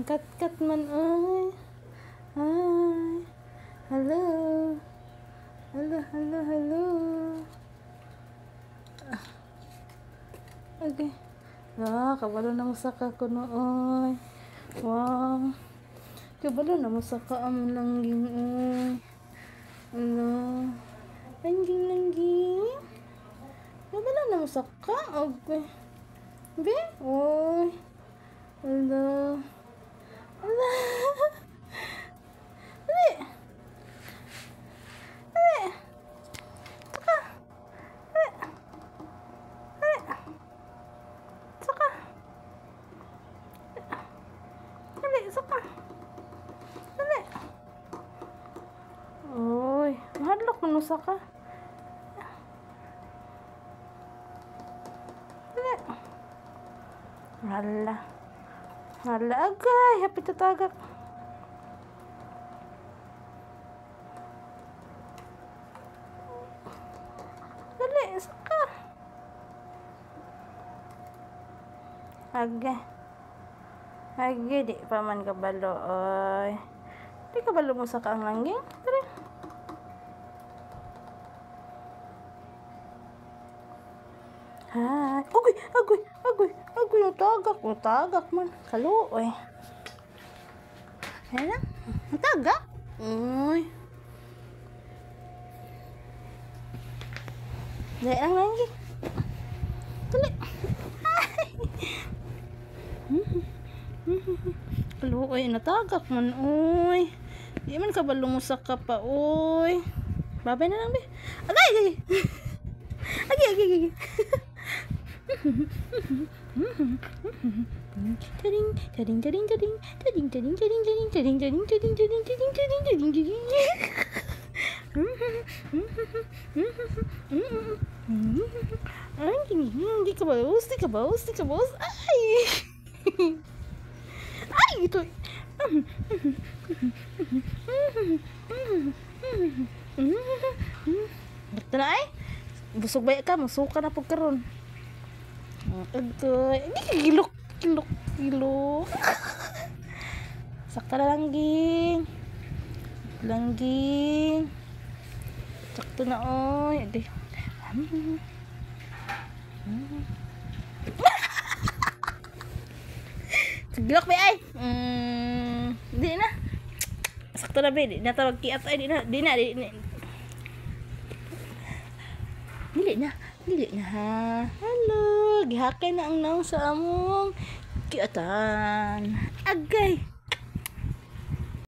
Kat man ay. Ay. Hello. Hello. Okay. Kabalo na mo sa ka kuno oy. Wow. Kabalo na mo sa ka among langging oy. Hello. Langging. Kabalo na mo sa ka. Okay. Be? Oy. Hello. Hello. Saka. Dali. Oy, mahadlok mo sa ka. Dali. Hala. Agay, hapit tatagak. Dali, saka. Agay, di pa man kabalo, oy. Di kabalo mo sa kaang langging? Tara. Hi. Agoy, natagak man. Kalo, oy. Ayan lang, natagak. Oy. Dali lang langging. Dali. Oy, natagak man, oy. Di man kabalo mo sa ka pa, oy. Babay na lang, be. Agay. Di ka baus. Ay, ito. Ba't na ay? Busog ba ka? Masuka na po karon. Agay. Hindi kilok. Sakta na langging. Sakto na oy. Ade. Gilok ba ay? Di na. Sakto na ba? Di na tawag kiat ay. Di na. Dili na ha. Hello. Gihakay na ang naong sa among kiatan. Agay.